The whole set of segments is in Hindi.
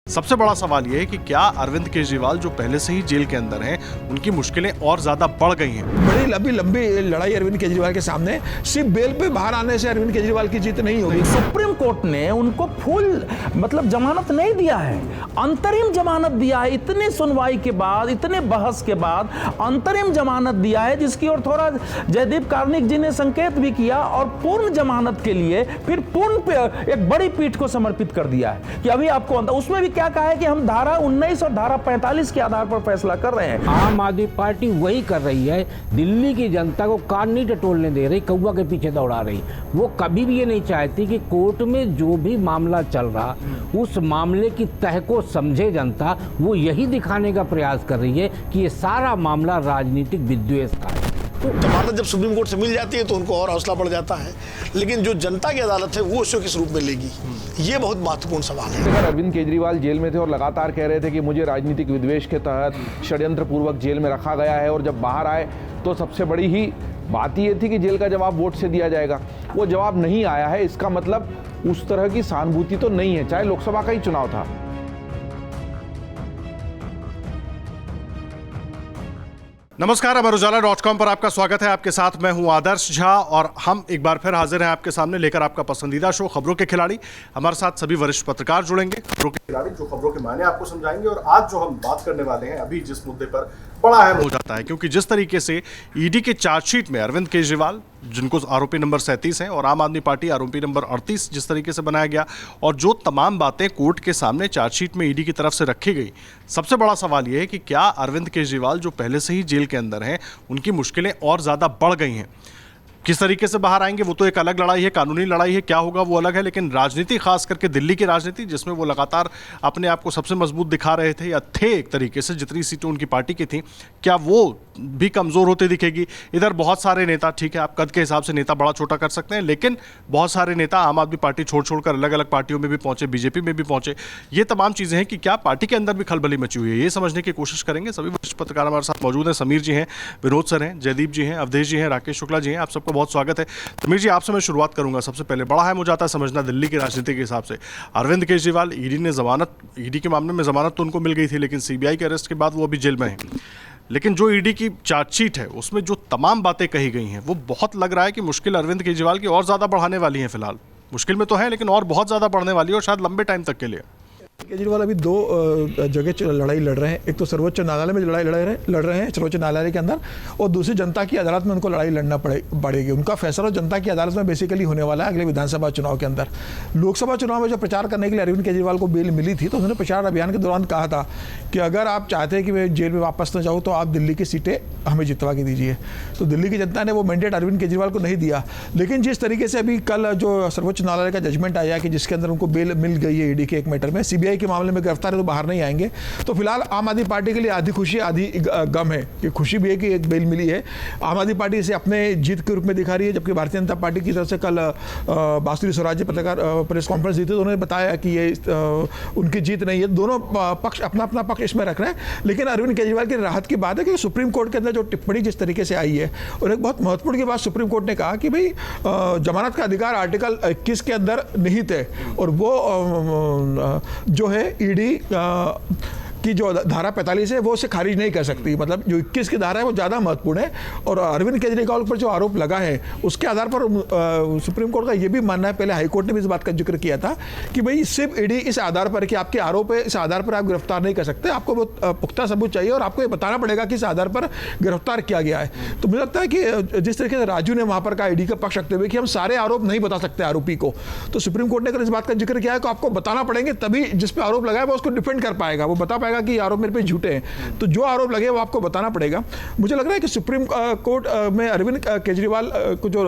सबसे बड़ा सवाल यह है कि क्या अरविंद केजरीवाल जो पहले से ही जेल के अंदर हैं, उनकी मुश्किलें और ज्यादा बढ़ गई हैं। बड़ी लंबी लड़ाई अरविंद केजरीवाल के सामने, सिर्फ बेल पे बाहर आने से अरविंद केजरीवाल की जीत नहीं होगी। सुप्रीम कोर्ट ने उनको फुल जमानत नहीं दिया है, अंतरिम जमानत दिया है। इतनी सुनवाई के बाद, इतने बहस के बाद अंतरिम जमानत दिया है, जिसकी ओर थोड़ा जयदीप कार्निक जी ने संकेत भी किया, और पूर्ण जमानत के लिए फिर पूर्ण पे एक बड़ी पीठ को समर्पित कर दिया है कि अभी आपको उसमें भी क्या कहा है कि हम धारा 19 और धारा 45 के आधार पर फैसला कर रहे हैं। आम आदमी पार्टी वही कर रही है, दिल्ली की जनता को कान नहीं टटोलने दे रही, कौवा के पीछे दौड़ा रही। वो कभी भी ये नहीं चाहती कि कोर्ट में जो भी मामला चल रहा उस मामले की तह को समझे जनता। वो यही दिखाने का प्रयास कर रही है कि ये सारा मामला राजनीतिक विद्वेष का है। जमानत जब सुप्रीम कोर्ट से मिल जाती है तो उनको और हौसला बढ़ जाता है, लेकिन जो जनता की अदालत है वो उसको किस रूप में लेगी, ये बहुत महत्वपूर्ण सवाल है। अगर अरविंद केजरीवाल जेल में थे और लगातार कह रहे थे कि मुझे राजनीतिक विद्वेष के तहत षड्यंत्र पूर्वक जेल में रखा गया है, और जब बाहर आए तो सबसे बड़ी ही बात ये थी कि जेल का जवाब वोट से दिया जाएगा, वो जवाब नहीं आया है। इसका मतलब उस तरह की सहानुभूति तो नहीं है, चाहे लोकसभा का ही चुनाव था। नमस्कार, अमर उजाला.com पर आपका स्वागत है। आपके साथ मैं हूं आदर्श झा, और हम एक बार फिर हाजिर हैं आपके सामने लेकर आपका पसंदीदा शो खबरों के खिलाड़ी। हमारे साथ सभी वरिष्ठ पत्रकार जुड़ेंगे, खबरों के खिलाड़ी जो खबरों के मायने आपको समझाएंगे। और आज जो हम बात करने वाले हैं, अभी जिस मुद्दे पर बड़ा अहम हो जाता है, क्योंकि जिस तरीके से ईडी के चार्जशीट में अरविंद केजरीवाल, जिनको आरोपी नंबर 37 हैं, और आम आदमी पार्टी आरोपी नंबर 38 जिस तरीके से बनाया गया, और जो तमाम बातें कोर्ट के सामने चार्जशीट में ईडी की तरफ से रखी गई, सबसे बड़ा सवाल यह है कि क्या अरविंद केजरीवाल जो पहले से ही जेल के अंदर हैं, उनकी मुश्किलें और ज़्यादा बढ़ गई हैं। किस तरीके से बाहर आएंगे वो तो एक अलग लड़ाई है, कानूनी लड़ाई है, क्या होगा वो अलग है। लेकिन राजनीति, खास करके दिल्ली की राजनीति, जिसमें वो लगातार अपने आप को सबसे मजबूत दिखा रहे थे, या थे एक तरीके से, जितनी सीटें उनकी पार्टी की थी, क्या वो भी कमज़ोर होते दिखेगी। इधर बहुत सारे नेता, ठीक है आप कद के हिसाब से नेता बड़ा छोटा कर सकते हैं, लेकिन बहुत सारे नेता आम आदमी पार्टी छोड़ अलग अलग पार्टियों में भी पहुंचे, बीजेपी में भी पहुंचे। ये तमाम चीज़ें हैं कि क्या पार्टी के अंदर भी खलबली मची हुई है, ये समझने की कोशिश करेंगे। सभी वरिष्ठ पत्रकार हमारे साथ मौजूद हैं। समीर जी हैं, विनोद सर हैं, जयदीप जी हैं, अवधेश जी हैं, राकेश शुक्ला जी हैं। आप सबका बहुत स्वागत है। समीर जी, आपसे मैं शुरुआत करूंगा। सबसे पहले बड़ा अहम हो जाता है समझना दिल्ली की राजनीति के हिसाब से, अरविंद केजरीवाल, ईडी के मामले में जमानत तो उनको मिल गई थी, लेकिन सीबीआई के अरेस्ट के बाद वो अभी जेल में है। लेकिन जो ईडी की चार्जशीट है उसमें जो तमाम बातें कही गई हैं, वो बहुत लग रहा है कि मुश्किल अरविंद केजरीवाल की और ज़्यादा बढ़ाने वाली हैं। फिलहाल मुश्किल में तो है, लेकिन और बहुत ज़्यादा बढ़ने वाली है, और शायद लंबे टाइम तक के लिए। केजरीवाल अभी दो जगह लड़ाई लड़ रहे हैं। एक तो सर्वोच्च न्यायालय में लड़ रहे हैं सर्वोच्च न्यायालय के अंदर, और दूसरी जनता की अदालत में उनको लड़ाई लड़ना पड़ेगी। उनका फैसला जनता की अदालत में बेसिकली होने वाला है अगले विधानसभा चुनाव के अंदर। लोकसभा चुनाव में जो प्रचार करने के लिए अरविंद केजरीवाल को बेल मिली थी, तो उन्होंने प्रचार अभियान के दौरान कहा था कि अगर आप चाहते हैं कि मैं जेल में वापस न जाऊँ तो आप दिल्ली की सीटें हमें जितवा के दीजिए। तो दिल्ली की जनता ने वो मैंडेट अरविंद केजरीवाल को नहीं दिया। लेकिन जिस तरीके से अभी कल जो सर्वोच्च न्यायालय का जजमेंट आया कि जिसके अंदर उनको बेल मिल गई है ईडी के एक मैटर में, सीबीआई के मामले में गिरफ्तार तो बाहर नहीं आएंगे, तो फिलहाल आम आदमी पार्टी के लिए आधी खुशी आधी गम है। कि खुशी भी है कि एक बेल मिली है, आम आदमी पार्टी इसे अपने जीत के रूप में दिखा रही है, जबकि भारतीय जनता पार्टी की तरफ से कल बासुरी स्वराज पत्रकार प्रेस कॉन्फ्रेंस दी थी, तो उन्होंने बताया कि ये उनकी जीत नहीं है। दोनों पक्ष अपना अपना पक्ष इसमें रख रहे हैं। लेकिन अरविंद केजरीवाल की राहत की बात है कि सुप्रीम कोर्ट के अंदर जो टिप्पणी जिस तरीके से आई है, और एक बहुत महत्वपूर्ण की बात सुप्रीम कोर्ट ने कहा कि भाई जमानत का अधिकार आर्टिकल 21 के अंदर निहित है, और वो जो है ईडी की जो धारा 45 है वो उसे खारिज नहीं कर सकती। मतलब जो 21 की धारा है वो ज़्यादा महत्वपूर्ण है, और अरविंद केजरीवाल पर जो आरोप लगा है उसके आधार पर सुप्रीम कोर्ट का ये भी मानना है, पहले हाईकोर्ट ने भी इस बात का जिक्र किया था कि भाई सिर्फ ईडी इस आधार पर कि आपके आरोप है, इस आधार पर आप गिरफ्तार नहीं कर सकते, आपको वो पुख्ता सबूत चाहिए, और आपको ये बताना पड़ेगा कि इस आधार पर गिरफ्तार किया गया है। तो मुझे लगता है कि जिस तरीके से राजू ने वहाँ पर कहा ईडी का पक्ष रखते हुए कि हम सारे आरोप नहीं बता सकते आरोपी को, तो सुप्रीम कोर्ट ने अगर इस बात का जिक्र किया है कि आपको बताना पड़ेंगे, तभी जिस पर आरोप लगाए वो उसको डिफेंड कर पाएगा, वो बता पाएगा कि आरोप मेरे पे झूठे हैं। तो जो आरोप लगे वो आपको बताना पड़ेगा। मुझे लग रहा है कि सुप्रीम कोर्ट में अरविंद केजरीवाल को जो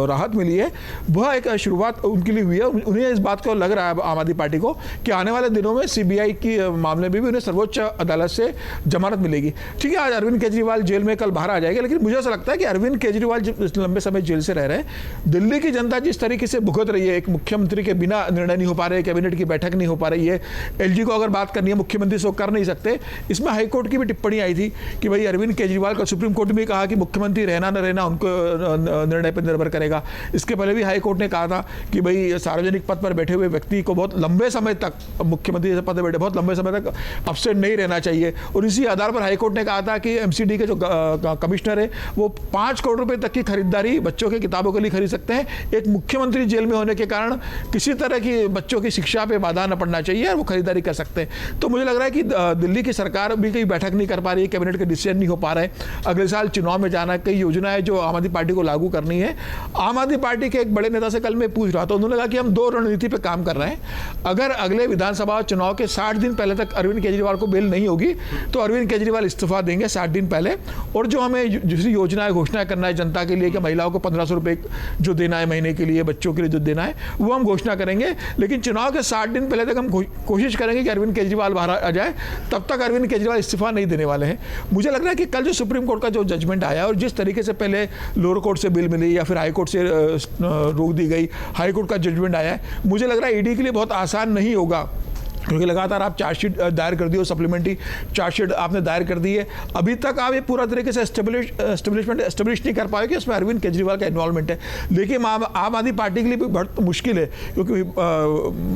राहत मिली है वह एक शुरुआत उनके लिए हुई है। उन्हें इस बात को लग रहा है आम आदमी पार्टी को कि आने वाले दिनों में सीबीआई की मामले में भी उन्हें सर्वोच्च अदालत से जमानत मिलेगी। ठीक है, आज अरविंद केजरीवाल जेल में, कल बाहर आ जाएगा, लेकिन मुझे ऐसा लगता है कि अरविंद केजरीवाल लंबे समय जेल से रह रहे हैं, दिल्ली की जनता जिस तरीके से भुगत रही है, एक मुख्यमंत्री के बिना निर्णय नहीं हो पा रहे, कैबिनेट की बैठक नहीं हो पा रही है, एलजी को अगर बात करनी है मुख्यमंत्री से कर नहीं सकते। इसमें हाई कोर्ट की भी टिप्पणी आई थी कि भाई अरविंद केजरीवाल का सुप्रीम कोर्ट में कहा कि मुख्यमंत्री रहना न रहना उनको निर्णय पर निर्भर करेगा। इसके पहले भी हाई कोर्ट ने कहा था कि भाई सार्वजनिक पद पर बैठे हुए व्यक्ति को बहुत लंबे समय तक, मुख्यमंत्री पद पर बैठे बहुत लंबे समय तक अपसेट नहीं रहना चाहिए। और इसी आधार पर हाई कोर्ट ने कहा था कि एमसीडी के जो कमिश्नर है वो 5 करोड़ रुपए तक की खरीदारी बच्चों की किताबों के लिए खरीद सकते हैं। एक मुख्यमंत्री जेल में होने के कारण किसी तरह की बच्चों की शिक्षा पे बाधा न पड़ना चाहिए और वो खरीदारी कर सकते हैं। तो मुझे लग रहा है कि दिल्ली की सरकार भी कहीं बैठक नहीं कर पा रही है, कैबिनेट के डिसीजन नहीं हो पा रहा है। अगले साल चुनाव में जाना, कई योजनाएं जो आम आदमी पार्टी को लागू करनी है। आम आदमी पार्टी के एक बड़े नेता से कल मैं पूछ रहा था, उन्होंने कहा कि हम 2 रणनीति पे काम कर रहे हैं। अगर अगले विधानसभा चुनाव के 60 दिन पहले तक अरविंद केजरीवाल को बेल नहीं होगी तो अरविंद केजरीवाल इस्तीफा देंगे 60 दिन पहले। और जो हमें दूसरी योजनाएं घोषणा करना है जनता के लिए कि महिलाओं को 1500 रुपये जो देना है महीने के लिए, बच्चों के लिए जो देना है वो हम घोषणा करेंगे। लेकिन चुनाव के 60 दिन पहले तक हम कोशिश करेंगे कि अरविंद केजरीवाल बाहर आ जाए, तब तक अरविंद केजरीवाल इस्तीफा नहीं देने वाले हैं। मुझे लग रहा है कि कल जो सुप्रीम कोर्ट का जो जजमेंट आया और जिस तरीके से पहले लोअर कोर्ट से बिल मिली या फिर हाई कोर्ट से रोक दी गई, हाई कोर्ट का जजमेंट आया है, मुझे लग रहा है ईडी के लिए बहुत आसान नहीं होगा, क्योंकि लगातार आप चार्जशीट दायर कर दी हो, सप्लीमेंट्री चार्जशीट आपने दायर कर दी है। अभी तक आप ये पूरा तरीके से एस्टेब्लिश नहीं कर पाए कि इसमें अरविंद केजरीवाल का इन्वॉल्वमेंट है। लेकिन आम आदमी पार्टी के लिए भी बहुत मुश्किल है, क्योंकि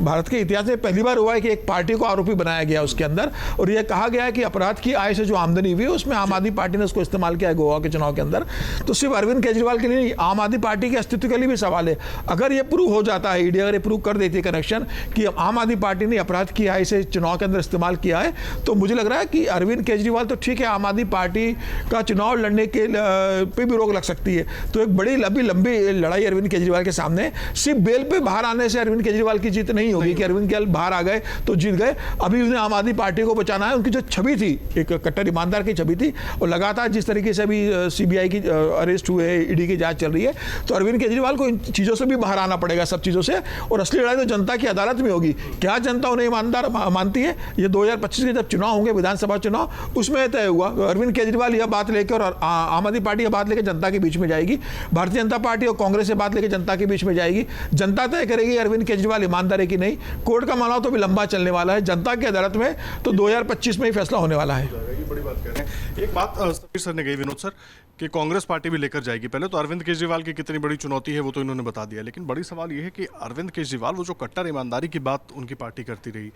भारत के इतिहास में पहली बार हुआ है कि एक पार्टी को आरोपी बनाया गया उसके अंदर, और यह कहा गया है कि अपराध की आय से जो आमदनी हुई है उसमें आम आदमी पार्टी ने उसको इस्तेमाल किया है गोवा के चुनाव के अंदर। तो सिर्फ अरविंद केजरीवाल के लिए नहीं, आम आदमी पार्टी के अस्तित्व के लिए भी सवाल है। अगर ये प्रूव हो जाता है, ईडी अगर ये प्रूव कर देती है कनेक्शन कि आम आदमी पार्टी ने अपराध की आय से चुनाव के अंदर इस्तेमाल किया है, तो मुझे लग रहा है कि अरविंद केजरीवाल तो ठीक है, आम आदमी पार्टी का चुनाव लड़ने के पे भी रोक लग सकती है। तो एक बड़ी लंबी लड़ाई अरविंद केजरीवाल के सामने। सिर्फ बेल पे बाहर आने से अरविंद केजरीवाल की जीत नहीं होगी कि अरविंद केजरीवाल बाहर आ गए तो जीत गए। अभी उन्हें आम आदमी पार्टी को बचाना है। उनकी जो छवि थी, एक कट्टर ईमानदार की छवि थी, और लगातार जिस तरीके से अभी सीबीआई की अरेस्ट हुए, ईडी की जांच चल रही है, तो अरविंद केजरीवाल को इन चीज़ों से भी बाहर आना पड़ेगा, सब चीज़ों से। और असली लड़ाई तो जनता की अदालत में होगी। क्या जनता उन्हें ईमानदार मानती है, ये 2025 के जब चुनाव होंगे, विधानसभा चुनाव, उसमें तय हुआ। अरविंद केजरीवाल यह बात लेकर और आम आदमी पार्टी यह बात लेकर जनता के बीच में जाएगी, भारतीय जनता पार्टी और कांग्रेस ये बात लेकर जनता के बीच में जाएगी। जनता तय करेगी अरविंद केजरीवाल ईमानदार है कि नहीं। कोर्ट का मामला तो भी लंबा चलने वाला है, जनता की अदालत में तो 2025 में ही फैसला होने वाला है। ये बड़ी बात कह रहे हैं। एक बात समीर सर ने कही, विनोद सर, कि कांग्रेस पार्टी भी लेकर जाएगी। पहले तो अरविंद केजरीवाल की कितनी बड़ी चुनौती है वो तो इन्होंने बता दिया, लेकिन बड़ी सवाल ये है कि अरविंद केजरीवाल वो जो कट्टर ईमानदारी की बात उनकी पार्टी करती रही,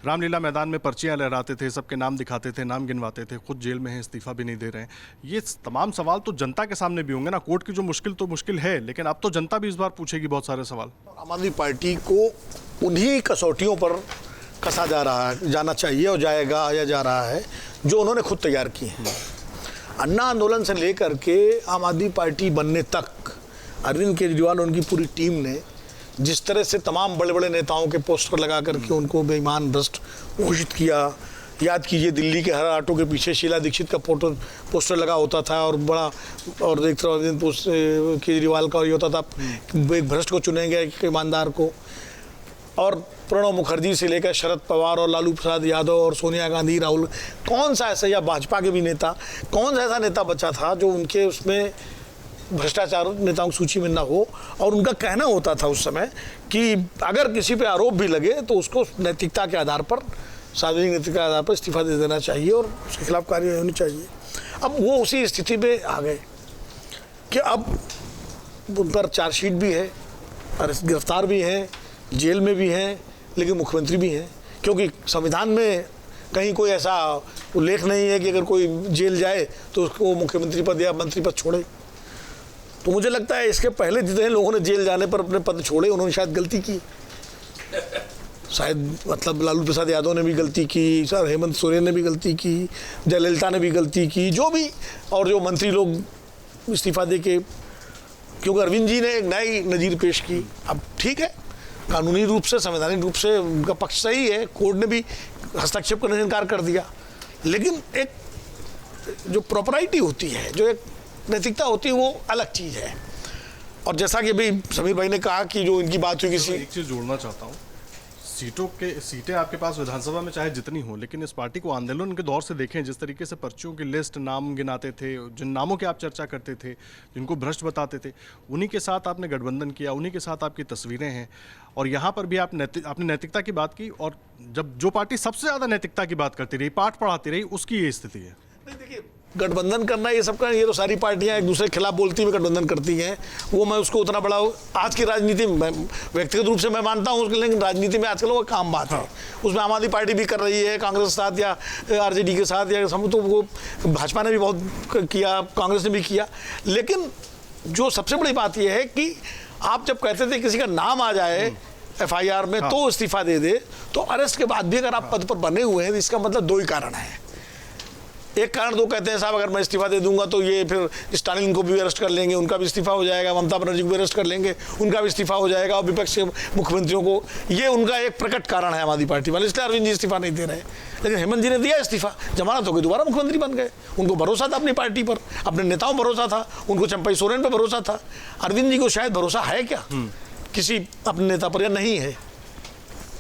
रामलीला मैदान में पर्चियां लहराते थे, सबके नाम दिखाते थे, नाम गिनवाते थे, खुद जेल में हैं, इस्तीफा भी नहीं दे रहे हैं, ये तमाम सवाल तो जनता के सामने भी होंगे ना। कोर्ट की जो मुश्किल तो मुश्किल है, लेकिन अब तो जनता भी इस बार पूछेगी बहुत सारे सवाल। आम आदमी पार्टी को उन्हीं कसौटियों पर कसा जाना चाहिए और जाएगा या जा रहा है जो उन्होंने खुद तैयार की हैं। अन्ना आंदोलन से लेकर के आम आदमी पार्टी बनने तक अरविंद केजरीवाल और उनकी पूरी टीम ने जिस तरह से तमाम बड़े बड़े नेताओं के पोस्टर लगा करके उनको बेईमान भ्रष्ट घोषित किया। याद कीजिए, दिल्ली के हर ऑटो के पीछे शीला दीक्षित का पोस्टर लगा होता था, और बड़ा और देखते रहो अरविंद केजरीवाल का ये होता था, एक भ्रष्ट को चुनेंगे, एक ईमानदार को। और प्रणब मुखर्जी से लेकर शरद पवार और लालू प्रसाद यादव और सोनिया गांधी, राहुल, कौन सा ऐसा, या भाजपा के भी नेता, कौन सा ऐसा नेता बचा था जो उनके उसमें भ्रष्टाचार नेताओं की सूची में ना हो। और उनका कहना होता था उस समय कि अगर किसी पे आरोप भी लगे तो उसको नैतिकता के आधार पर, सार्वजनिक नैतिकता के आधार पर इस्तीफा दे देना चाहिए और उसके खिलाफ कार्रवाई होनी चाहिए। अब वो उसी स्थिति में आ गए कि अब उन पर चार्जशीट भी है, गिरफ्तार भी हैं, जेल में भी हैं, लेकिन मुख्यमंत्री भी हैं, क्योंकि संविधान में कहीं कोई ऐसा उल्लेख नहीं है कि अगर कोई जेल जाए तो उसको मुख्यमंत्री पद या मंत्री पद छोड़े। तो मुझे लगता है इसके पहले जितने लोगों ने जेल जाने पर अपने पद छोड़े, उन्होंने शायद गलती की, शायद मतलब लालू प्रसाद यादव ने भी गलती की, सर हेमंत सोरेन ने भी गलती की, जयललिता ने भी गलती की, जो भी, और जो मंत्री लोग इस्तीफा दे के, क्योंकि अरविंद जी ने एक नई नज़ीर पेश की। अब ठीक है, कानूनी रूप से, संवैधानिक रूप से उनका पक्ष सही है, कोर्ट ने भी हस्तक्षेप करने से इनकार कर दिया, लेकिन एक जो प्रॉपराइटी होती है, जो एक नैतिकता होती है, वो अलग चीज़ है। और जैसा कि अभी समीर भाई ने कहा कि जो इनकी बात हुई, किसी एक चीज़ जोड़ना चाहता हूँ, सीटें आपके पास विधानसभा में चाहे जितनी हो, लेकिन इस पार्टी को आंदोलन के दौर से देखें, जिस तरीके से पर्चियों की लिस्ट, नाम गिनाते थे, जिन नामों की आप चर्चा करते थे, जिनको भ्रष्ट बताते थे, उन्हीं के साथ आपने गठबंधन किया, उन्हीं के साथ आपकी तस्वीरें हैं। और यहाँ पर भी आपने नैतिकता की बात की, और जब जो पार्टी सबसे ज़्यादा नैतिकता की बात करती रही, पाठ पढ़ाती रही, उसकी ये स्थिति है। नहीं, देखिए, गठबंधन करना ये सबका, ये तो सारी पार्टियां एक दूसरे के खिलाफ बोलती हुई गठबंधन करती हैं। वो मैं उसको उतना बड़ा आज की राजनीति में व्यक्तिगत रूप से मैं मानता हूँ, लेकिन राजनीति में आजकल वो काम बात है। उसमें आम आदमी पार्टी भी कर रही है कांग्रेस के साथ या आरजेडी के साथ, या सब तो वो भाजपा ने भी बहुत किया, कांग्रेस ने भी किया। लेकिन जो सबसे बड़ी बात यह है कि आप जब कहते थे किसी का नाम आ जाए FIR में तो इस्तीफा दे दे, तो अरेस्ट के बाद भी अगर आप पद पर बने हुए हैं, तो इसका मतलब दो ही कारण है। एक कारण तो कहते हैं साहब अगर मैं इस्तीफा दे दूंगा तो ये फिर स्टालिन को भी अरेस्ट कर लेंगे, उनका भी इस्तीफा हो जाएगा, ममता बनर्जी को भी अरेस्ट कर लेंगे, उनका भी इस्तीफा हो जाएगा, और विपक्ष के मुख्यमंत्रियों को, ये उनका एक प्रकट कारण है आम आदमी पार्टी वाले, इसलिए अरविंद जी इस्तीफा नहीं दे रहे। लेकिन हेमंत जी ने दिया इस्तीफा, जमानत हो गई, दोबारा मुख्यमंत्री बन गए। उनको भरोसा था अपनी पार्टी पर, अपने नेताओं पर भरोसा था, उनको चंपई सोरेन पर भरोसा था। अरविंद जी को शायद भरोसा है क्या किसी अपने नेता पर, या नहीं है?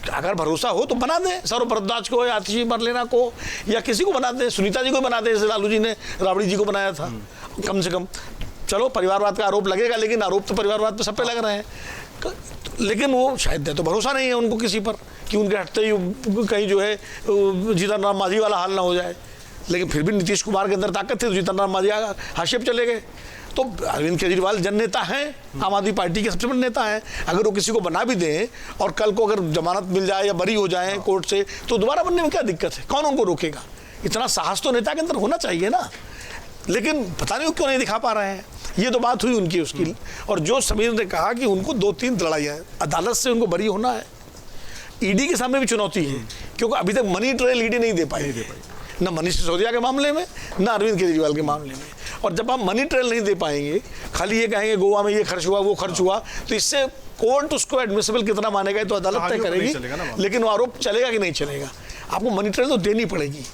अगर भरोसा हो तो बना दें, सौरभ भारद्वाज को या आतिशी मरलेना को या किसी को बना दें, सुनीता जी को बना दें, जैसे लालू जी ने राबड़ी जी को बनाया था। कम से कम चलो परिवारवाद का आरोप लगेगा, लेकिन आरोप तो परिवारवाद पे सब पे लग रहे हैं। लेकिन वो शायद तो भरोसा नहीं है उनको किसी पर कि उनके हटते ही कहीं जो है जीतन राम मांझी वाला हाल ना हो जाए। लेकिन फिर भी नीतीश कुमार के अंदर ताकत थी, तो जीतन राम मांझी हाशिए पे चले गए। तो अरविंद केजरीवाल जन नेता हैं, आम आदमी पार्टी के सबसे बड़े नेता हैं। अगर वो किसी को बना भी दें और कल को अगर जमानत मिल जाए या बरी हो जाए कोर्ट से, तो दोबारा बनने में क्या दिक्कत है? कौन उनको रोकेगा? इतना साहस तो नेता के अंदर होना चाहिए ना। लेकिन पता नहीं क्यों नहीं दिखा पा रहे हैं। ये तो बात हुई उनकी उसकी। और जो समीर ने कहा कि उनको 2-3 लड़ाइयाँ हैं, अदालत से उनको बरी होना है, ईडी के सामने भी चुनौती है, क्योंकि अभी तक मनी ट्रेल ईडी नहीं दे पाई, ना मनीष सिसोदिया के मामले में, ना अरविंद केजरीवाल के मामले में। और जब आप मनी ट्रेल नहीं दे पाएंगे, खाली ये कहेंगे गोवा में ये खर्च हुआ, वो खर्च हुआ, तो इससे कोर्ट उसको एडमिसिबल कितना मानेगा तो अदालत तय करेगी। लेकिन वो आरोप चलेगा कि नहीं चलेगा, आपको मनी ट्रेल तो देनी पड़ेगी।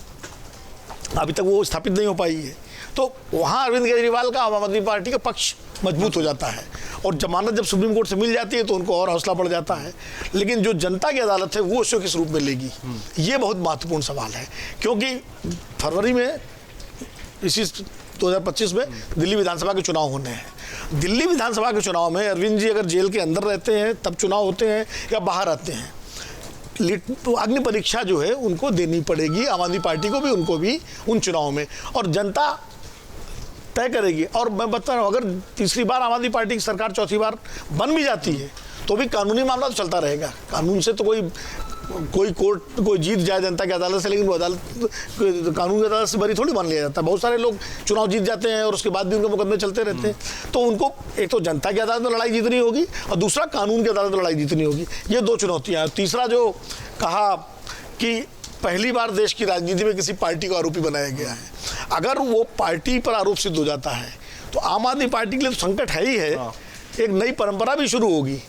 अभी तक वो स्थापित नहीं हो पाई है। तो वहाँ अरविंद केजरीवाल का आम आदमी पार्टी का पक्ष मजबूत हो जाता है, और जमानत जब सुप्रीम कोर्ट से मिल जाती है तो उनको और हौसला बढ़ जाता है। लेकिन जो जनता की अदालत है वो उसको किस रूप में लेगी, ये बहुत महत्वपूर्ण सवाल है। क्योंकि फरवरी में इसी 2025 में दिल्ली विधानसभा के चुनाव होने हैं। दिल्ली विधानसभा के चुनाव में अरविंद जी अगर जेल के अंदर रहते हैं तब चुनाव होते हैं या बाहर आते हैं, तो अग्नि परीक्षा जो है उनको देनी पड़ेगी, आम आदमी पार्टी को भी, उनको भी, उन चुनाव में, और जनता तय करेगी। और मैं बता रहा हूँ, अगर तीसरी बार आम आदमी पार्टी की सरकार चौथी बार बन भी जाती है तो भी कानूनी मामला तो चलता रहेगा। कानून से तो कोई कोर्ट कोई जीत जाए जनता की अदालत से, लेकिन वो अदालत कानून की अदालत से बरी थोड़ी मान लिया जाता है। बहुत सारे लोग चुनाव जीत जाते हैं और उसके बाद भी उनके मुकदमे चलते रहते हैं। तो उनको एक तो जनता की अदालत में लड़ाई जीतनी होगी, और दूसरा कानून की अदालत में लड़ाई जीतनी होगी। ये 2 चुनौतियाँ हैं। तीसरा जो कहा कि पहली बार देश की राजनीति में किसी पार्टी को आरोपी बनाया गया है, अगर वो पार्टी पर आरोप सिद्ध हो जाता है तो आम आदमी पार्टी के लिए तो संकट है ही है, एक नई परंपरा भी शुरू होगी।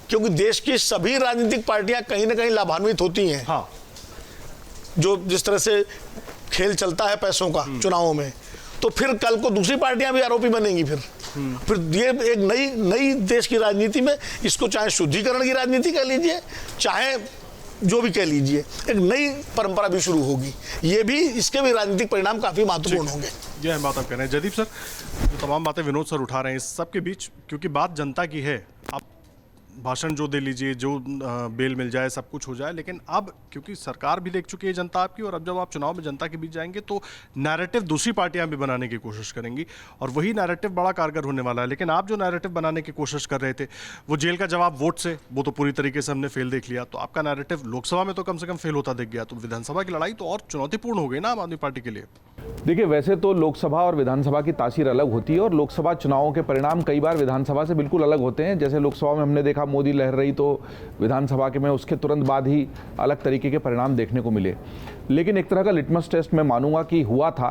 क्योंकि देश की सभी राजनीतिक पार्टियां कहीं ना कहीं लाभान्वित होती हैं। जो जिस तरह से खेल चलता है पैसों का चुनावों में, तो फिर कल को दूसरी पार्टियां भी आरोपी बनेंगी। फिर ये एक नई देश की राजनीति में, इसको चाहे शुद्धिकरण की राजनीति कह लीजिए, चाहे जो भी कह लीजिए, एक नई परंपरा भी शुरू होगी। ये भी, इसके भी राजनीतिक परिणाम काफी महत्वपूर्ण होंगे। ये हम बात आप कह रहे हैं जयदीप सर, जो तमाम बातें विनोद सर उठा रहे हैं, इस सब के बीच क्योंकि बात जनता की है, आप भाषण जो दे लीजिए, जो बेल मिल जाए, सब कुछ हो जाए, लेकिन अब क्योंकि सरकार भी देख चुकी है जनता आपकी, और अब जब आप चुनाव में जनता के बीच जाएंगे तो नैरेटिव दूसरी पार्टियां भी बनाने की कोशिश करेंगी, और वही नैरेटिव बड़ा कारगर होने वाला है। लेकिन आप जो नैरेटिव बनाने की कोशिश कर रहे थे, वो जेल का जवाब वोट से, वो तो पूरी तरीके से हमने फेल देख लिया। तो आपका नैरेटिव लोकसभा में तो कम से कम फेल होता दिख गया, तो विधानसभा की लड़ाई तो और चुनौतीपूर्ण हो गई ना आम आदमी पार्टी के लिए। देखिए, वैसे तो लोकसभा और विधानसभा की तासीर अलग होती है, और लोकसभा चुनावों के परिणाम कई बार विधानसभा से बिल्कुल अलग होते हैं। जैसे लोकसभा में हमने देखा मोदी लहर रही, तो विधानसभा के में उसके तुरंत बाद ही अलग तरीके के परिणाम देखने को मिले। लेकिन एक तरह का लिटमस टेस्ट मैं मानूंगा कि हुआ था,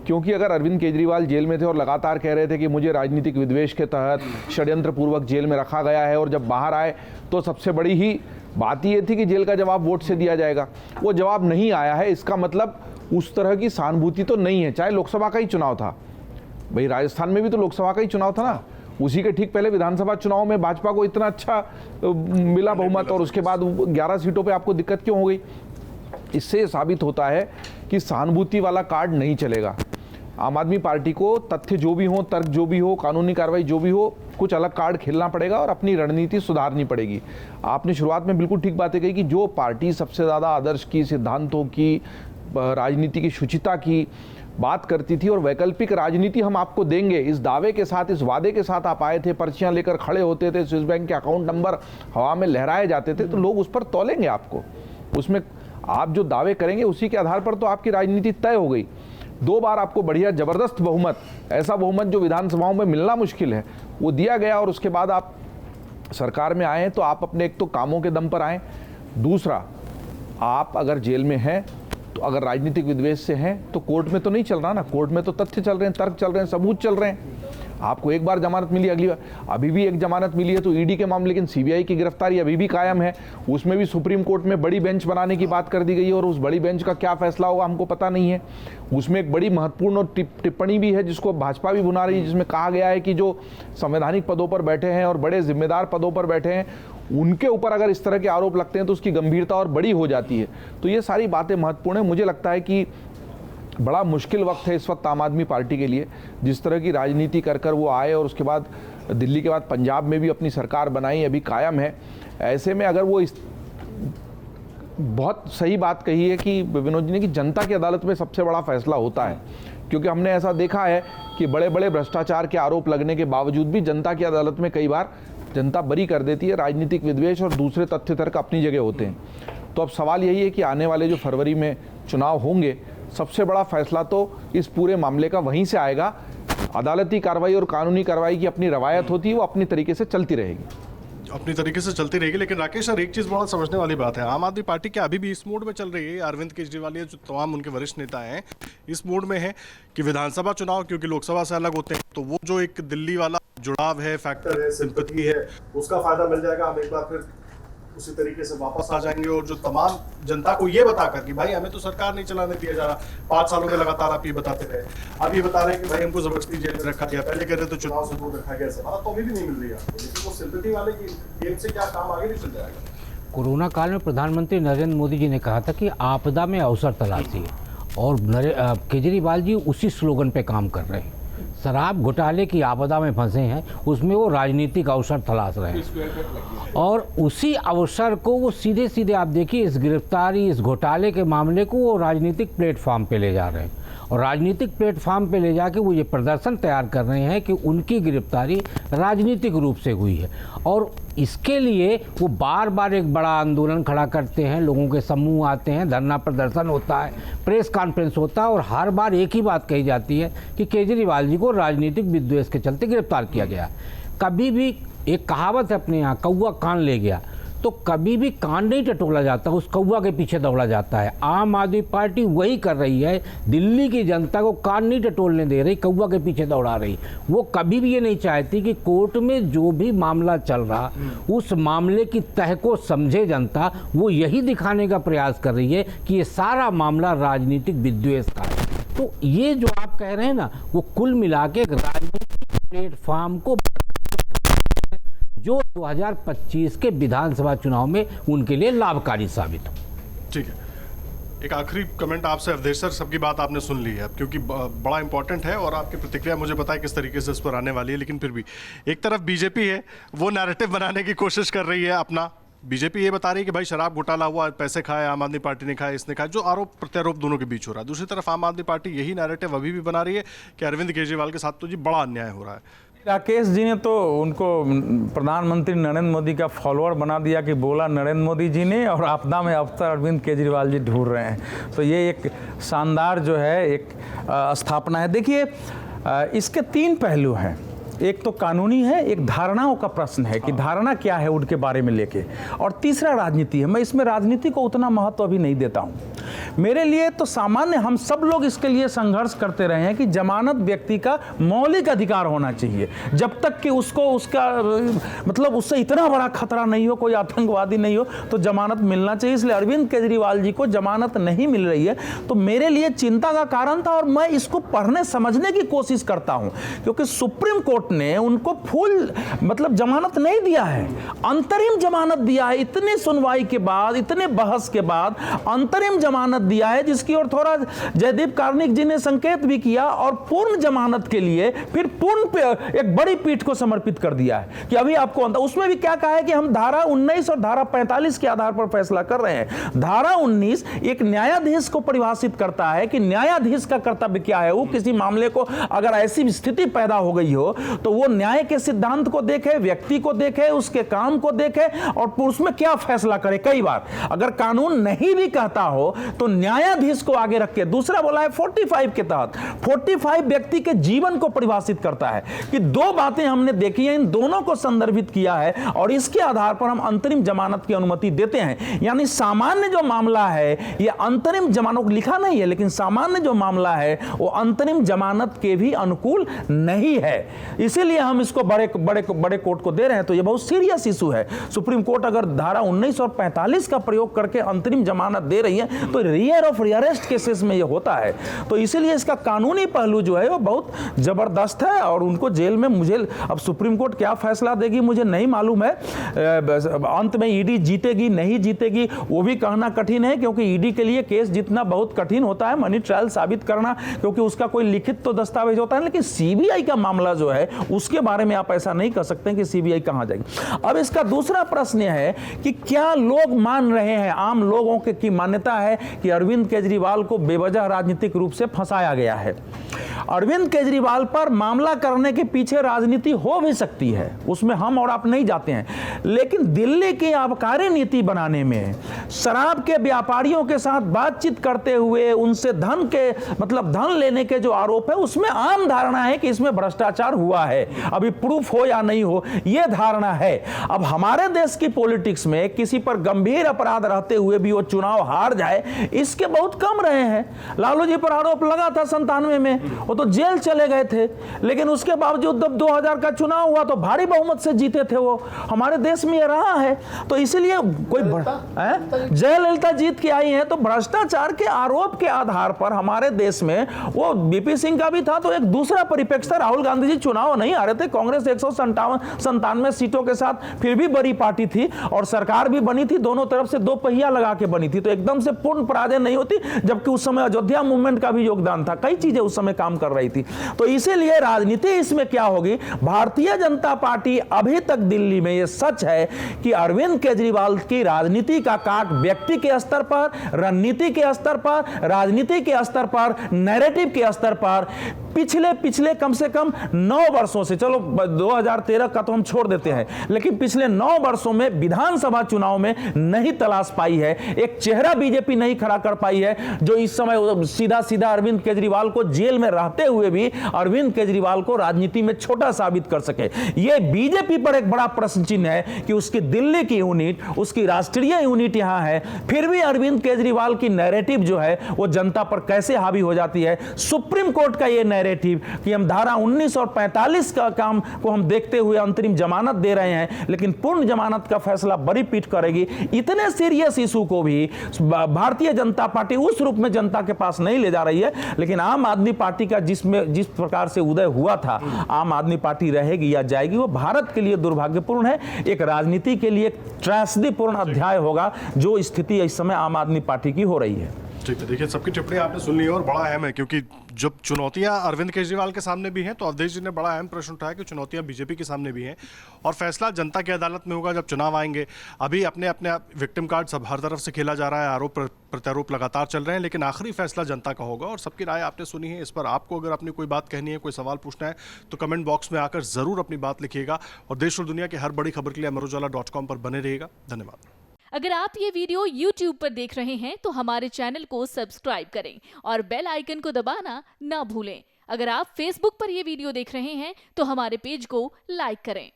क्योंकि अगर अरविंद केजरीवाल जेल में थे और लगातार कह रहे थे कि मुझे राजनीतिक विद्वेष के तहत षड्यंत्र पूर्वक जेल में रखा गया है, और जब बाहर आए तो सबसे बड़ी ही बात ये थी कि जेल का जवाब वोट से दिया जाएगा, वो जवाब नहीं आया है। इसका मतलब उस तरह की सहानुभूति तो नहीं है, चाहे लोकसभा का ही चुनाव था। भाई राजस्थान में भी तो लोकसभा का ही चुनाव था ना, उसी के ठीक पहले विधानसभा चुनाव में भाजपा को इतना अच्छा मिला बहुमत और उसके बाद 11 सीटों पे आपको दिक्कत क्यों हो गई? इससे साबित होता है कि सहानुभूति वाला कार्ड नहीं चलेगा। आम आदमी पार्टी को तथ्य जो भी हो, तर्क जो भी हो, कानूनी कार्रवाई जो भी हो, कुछ अलग कार्ड खेलना पड़ेगा और अपनी रणनीति सुधारनी पड़ेगी। आपने शुरुआत में बिल्कुल ठीक बातें कही कि जो पार्टी सबसे ज़्यादा आदर्श की, सिद्धांतों की, राजनीति की शुचिता की बात करती थी और वैकल्पिक राजनीति हम आपको देंगे, इस दावे के साथ, इस वादे के साथ आप आए थे, पर्चियां लेकर खड़े होते थे, स्विस बैंक के अकाउंट नंबर हवा में लहराए जाते थे, तो लोग उस पर तौलेंगे आपको। उसमें आप जो दावे करेंगे उसी के आधार पर तो आपकी राजनीति तय हो गई। 2 बार आपको बढ़िया ज़बरदस्त बहुमत, ऐसा बहुमत जो विधानसभाओं में मिलना मुश्किल है, वो दिया गया और उसके बाद आप सरकार में आए तो आप अपने एक तो कामों के दम पर आए, दूसरा आप अगर जेल में हैं तो अगर राजनीतिक विद्वेष से हैं तो कोर्ट में तो नहीं चल रहा ना, कोर्ट में तो तथ्य चल रहे हैं, तर्क चल रहे हैं, सबूत चल रहे हैं। आपको एक बार जमानत मिली, अगली बार अभी भी एक जमानत मिली है तो ईडी के मामले, लेकिन सीबीआई की गिरफ्तारी अभी भी कायम है। उसमें भी सुप्रीम कोर्ट में बड़ी बेंच बनाने की बात कर दी गई है और उस बड़ी बेंच का क्या फैसला होगा हमको पता नहीं है। उसमें एक बड़ी महत्वपूर्ण टिप्पणी भी है जिसको भाजपा भी बुना रही है, जिसमें कहा गया है कि जो संवैधानिक पदों पर बैठे हैं और बड़े जिम्मेदार पदों पर बैठे हैं उनके ऊपर अगर इस तरह के आरोप लगते हैं तो उसकी गंभीरता और बड़ी हो जाती है। तो ये सारी बातें महत्वपूर्ण है। मुझे लगता है कि बड़ा मुश्किल वक्त है इस वक्त आम आदमी पार्टी के लिए, जिस तरह की राजनीति कर कर वो आए और उसके बाद दिल्ली के बाद पंजाब में भी अपनी सरकार बनाई, अभी कायम है। ऐसे में अगर वो इस बहुत सही बात कही है कि विनोद जी ने कि जनता की अदालत में सबसे बड़ा फैसला होता है, क्योंकि हमने ऐसा देखा है कि बड़े बड़े भ्रष्टाचार के आरोप लगने के बावजूद भी जनता की अदालत में कई बार जनता बरी कर देती है। राजनीतिक विद्वेष और दूसरे तथ्य तर्क अपनी जगह होते हैं। तो अब सवाल यही है कि आने वाले जो फरवरी में चुनाव होंगे, सबसे बड़ा फैसला तो इस पूरे मामले का वहीं से आएगा। अदालती कार्रवाई और कानूनी कार्रवाई की अपनी रवायत होती है, वो अपनी तरीके से चलती रहेगी, अपनी तरीके से चलती रहेगी। लेकिन राकेश सर, एक चीज़ बहुत समझने वाली बात है, आम आदमी पार्टी क्या अभी भी इस मूड में चल रही है? अरविंद केजरीवाल, ये जो तमाम उनके वरिष्ठ नेता हैं, इस मूड में है कि विधानसभा चुनाव क्योंकि लोकसभा से अलग होते हैं, तो वो जो एक दिल्ली वाला जुड़ाव है, फैक्टर है, सिंपैथी है, उसका फायदा मिल जाएगा, हम एक बार फिर उसी तरीके से वापस आ जाएंगे और जो तमाम जनता को ये बताकर कि भाई हमें तो सरकार नहीं चलाने दिया जा रहा, 5 सालों में लगातार आप ये बताते रहे, अब ये बता रहे हैं कि भाई हमको जबरदस्ती जेल में रखा गया, पहले कहते तो चुनाव से दूर रखा गया, सवाल तो अभी भी नहीं मिल रही है, लेकिन वो सिंपैथी वाले की गेम से क्या काम आगे नहीं चल जाएगा? कोरोना काल में प्रधानमंत्री नरेंद्र मोदी जी ने कहा था कि आपदा में अवसर तलाशिए, और केजरीवाल जी उसी स्लोगन पे काम कर रहे हैं। शराब घोटाले की आपदा में फंसे हैं, उसमें वो राजनीतिक अवसर तलाश रहे हैं और उसी अवसर को वो सीधे सीधे आप देखिए इस गिरफ्तारी, इस घोटाले के मामले को वो राजनीतिक प्लेटफॉर्म पे ले जा रहे हैं और राजनीतिक प्लेटफॉर्म पे ले जाके वो ये प्रदर्शन तैयार कर रहे हैं कि उनकी गिरफ्तारी राजनीतिक रूप से हुई है। और इसके लिए वो बार बार एक बड़ा आंदोलन खड़ा करते हैं, लोगों के समूह आते हैं, धरना प्रदर्शन होता है, प्रेस कॉन्फ्रेंस होता है और हर बार एक ही बात कही जाती है कि केजरीवाल जी को राजनीतिक विद्वेष के चलते गिरफ्तार किया गया। कभी भी एक कहावत है अपने यहाँ, कौवा कान ले गया, तो कभी भी कान नहीं टटोला जाता, उस कौवा के पीछे दौड़ा जाता है। आम आदमी पार्टी वही कर रही है, दिल्ली की जनता को कान नहीं टटोलने दे रही, कौवा के पीछे दौड़ा रही। वो कभी भी ये नहीं चाहती कि कोर्ट में जो भी मामला चल रहा उस मामले की तह को समझे जनता। वो यही दिखाने का प्रयास कर रही है कि ये सारा मामला राजनीतिक विद्वेष का है। तो ये जो आप कह रहे हैं ना, वो कुल मिला के राजनीतिक प्लेटफॉर्म को जो 2025 के विधानसभा चुनाव में उनके लिए लाभकारी साबित हो। ठीक है, एक आखिरी कमेंट आपसे अवधेश सर, सबकी बात आपने सुन ली है अब, क्योंकि बड़ा इंपॉर्टेंट है और आपकी प्रतिक्रिया मुझे पता है किस तरीके से इस पर आने वाली है, लेकिन फिर भी एक तरफ बीजेपी है, वो नैरेटिव बनाने की कोशिश कर रही है अपना। बीजेपी ये बता रही है कि भाई शराब घोटाला हुआ, पैसे खाए, आम आदमी पार्टी ने खाए, इसने खाए, जो आरोप प्रत्यारोप दोनों के बीच हो रहा है। दूसरी तरफ आम आदमी पार्टी यही नैरेटिव अभी भी बना रही है कि अरविंद केजरीवाल के साथ तो जी बड़ा अन्याय हो रहा है। राकेश जी ने तो उनको प्रधानमंत्री नरेंद्र मोदी का फॉलोअर बना दिया कि बोला नरेंद्र मोदी जी ने, और आपदा में अवसर अरविंद केजरीवाल जी ढूंढ रहे हैं। तो ये एक शानदार जो है एक स्थापना है। देखिए, इसके 3 पहलू हैं। एक तो कानूनी है, एक धारणाओं का प्रश्न है कि धारणा क्या है उनके बारे में लेके, और तीसरा राजनीति है। मैं इसमें राजनीति को उतना महत्व अभी नहीं देता हूँ, मेरे लिए तो सामान्य, हम सब लोग इसके लिए संघर्ष करते रहे हैं कि जमानत व्यक्ति का मौलिक अधिकार होना चाहिए। जब तक कि उसको उसका मतलब उससे इतना बड़ा खतरा नहीं हो, कोई आतंकवादी नहीं हो, तो जमानत मिलना चाहिए। इसलिए अरविंद केजरीवाल जी को जमानत नहीं मिल रही है तो मेरे लिए चिंता का कारण था, और मैं इसको पढ़ने समझने की कोशिश करता हूं, क्योंकि सुप्रीम कोर्ट ने उनको फुल मतलब जमानत नहीं दिया है, अंतरिम जमानत दिया है। इतनी सुनवाई के बाद, इतने बहस के बाद अंतरिम जमानत दिया है, जिसकी ओर थोड़ा जयदीप कार्निक जी ने संकेत भी किया, और पूर्ण जमानत के लिए फिर पूर्ण एक बड़ी पीठ को समर्पित कर दिया है कि अभी आपको उसमें भी क्या कहा है कि हम धारा 19 और धारा 45 के आधार पर फैसला कर रहे हैं। धारा 19 एक न्यायाधीश को परिभाषित करता है कि न्यायाधीश का कर्तव्य क्या है। वो किसी मामले को अगर ऐसी स्थिति पैदा हो गई हो तो वो न्याय के सिद्धांत को देखे, व्यक्ति को देखे, उसके काम को देखे और उसमें क्या फैसला करे। कई बार अगर कानून नहीं भी कहता हो तो न्यायाधीश को आगे रख के, दूसरा बोला है 45 के तहत, 45 व्यक्ति के जीवन को परिभाषित करता है कि दो बातें हमने देखी हैं, इन दोनों को संदर्भित किया है और इसके आधार पर हम अंतरिम जमानत की अनुमति देते हैं। यानी सामान्य जो मामला है ये अंतरिम जमानत लिखा नहीं है, लेकिन सामान्य जो मामला है वो अंतरिम जमानत के भी अनुकूल नहीं है, इसीलिए हम इसको बड़े कोर्ट को दे रहे हैं। तो ये बहुत सीरियस इशू है। सुप्रीम कोर्ट अगर धारा 19 और 45 का प्रयोग करके अंतरिम जमानत दे रही है तो रियर ऑफ रियरेस्ट केसेस में ये होता है। तो इसीलिए इसका कानूनी पहलू जो है वो बहुत जबरदस्त है और उनको जेल में, मुझे अब सुप्रीम कोर्ट क्या फैसला देगी मुझे नहीं मालूम है। अंत में ईडी जीतेगी नहीं जीतेगी वो भी कहना कठिन है, क्योंकि ईडी के लिए केस जीतना बहुत कठिन होता है, मनी ट्रायल साबित करना, क्योंकि उसका कोई लिखित तो दस्तावेज होता है। लेकिन सीबीआई का मामला जो है उसके बारे में आप ऐसा नहीं कह सकते कि सीबीआई कहां जाएगी। अब इसका दूसरा प्रश्न है कि क्या लोग मान रहे हैं, आम लोगों की मान्यता है कि अरविंद केजरीवाल को बेवजह राजनीतिक रूप से फंसाया गया है। अरविंद केजरीवाल पर मामला करने के पीछे राजनीति हो भी सकती है, उसमें हम और आप नहीं जाते हैं, लेकिन दिल्ली की आबकारी नीति बनाने में शराब के व्यापारियों के साथ बातचीत करते हुए उनसे धन लेने के जो आरोप है उसमें आम धारणा है कि इसमें भ्रष्टाचार हुआ है। अभी प्रूफ हो या नहीं हो यह धारणा है। अब हमारे देश की पॉलिटिक्स में किसी पर गंभीर अपराध रहते हुए भी वो चुनाव हार जाए, इसके बहुत कम रहे हैं। लालू जी पर आरोप लगा था 97 में, वो तो जेल चले गए थे, लेकिन उसके बावजूद जब 2000 का चुनाव हुआ तो भारी बहुमत से जीते थे वो। हमारे देश में ये रहा है। तो इसलिए कोई जयललिता जीत के आई है, तो भ्रष्टाचार के आरोप के आधार पर हमारे देश में वो बीपी सिंह का भी था तो एक दूसरा परिप्रेक्ष्य था। राहुल गांधी जी चुनाव नहीं आ रहे थे, कांग्रेस 197 सीटों के साथ फिर भी बड़ी पार्टी थी और सरकार भी बनी थी, दोनों तरफ से दो पहिया लगा के बनी थी, तो एकदम से पूर्ण पराजय नहीं होती। जबकि उस समय अयोध्या मूवमेंट का भी योगदान था, कई चीजें उस समय काम कर रही थी। तो इसीलिए राजनीति इसमें क्या होगी, भारतीय जनता पार्टी अभी तक दिल्ली में, यह सच है कि अरविंद केजरीवाल की राजनीति का काट व्यक्ति के स्तर पर, रणनीति के स्तर पर, राजनीति के स्तर पर, नैरेटिव के स्तर पर पिछले कम से कम 9 वर्षों से, चलो 2013 का तो हम छोड़ देते हैं, लेकिन पिछले 9 वर्षों में विधानसभा चुनाव में नहीं तलाश पाई है, एक चेहरा बीजेपी नहीं खड़ा कर पाई है जो इस समय सीधा अरविंद केजरीवाल को जेल में रहते हुए भी अरविंद केजरीवाल को राजनीति में छोटा साबित कर सके। यह बीजेपी पर एक बड़ा प्रश्न चिन्ह है कि उसकी दिल्ली की यूनिट, उसकी राष्ट्रीय यूनिट यहां है, फिर भी अरविंद केजरीवाल की नैरेटिव जो है वो जनता पर कैसे हावी हो जाती है। सुप्रीम कोर्ट का यह नैरेटिव कि हम धारा 19 और 45 का काम को हम देखते हुए अंतरिम जमानत दे रहे हैं, लेकिन पूर्ण जमानत का फैसला बड़ी पीठ करेगी। इतने सीरियस इशू को भी भारतीय जनता पार्टी उस रूप में जनता के पास नहीं ले जा रही है, लेकिन आम आदमी पार्टी का जिस प्रकार से उदय हुआ था, आम आदमी पार्टी रहेगी या जाएगी, वो भारत के लिए दुर्भाग्यपूर्ण है, एक राजनीति के लिए त्रासदीपूर्ण अध्याय होगा जो स्थिति इस समय आम आदमी पार्टी की हो रही है। ठीक है, देखिए सबकी टिप्पणी आपने सुन ली है और बड़ा अहम है, क्योंकि जब चुनौतियां अरविंद केजरीवाल के सामने भी हैं तो अवधेश जी ने बड़ा अहम प्रश्न उठाया कि चुनौतियां बीजेपी के सामने भी हैं और फैसला जनता की अदालत में होगा जब चुनाव आएंगे। अभी अपने विक्टिम कार्ड सब हर तरफ से खेला जा रहा है, आरोप प्रत्यारोप लगातार चल रहे हैं, लेकिन आखिरी फैसला जनता का होगा और सबकी राय आपने सुनी है। इस पर आपको अगर अपनी कोई बात कहनी है, कोई सवाल पूछना है तो कमेंट बॉक्स में आकर जरूर अपनी बात लिखिएगा और देश और दुनिया की हर बड़ी खबर के लिए अमरउजाला.com पर बने रहिएगा। धन्यवाद। अगर आप ये वीडियो YouTube पर देख रहे हैं तो हमारे चैनल को सब्सक्राइब करें और बेल आइकन को दबाना ना भूलें। अगर आप Facebook पर ये वीडियो देख रहे हैं तो हमारे पेज को लाइक करें।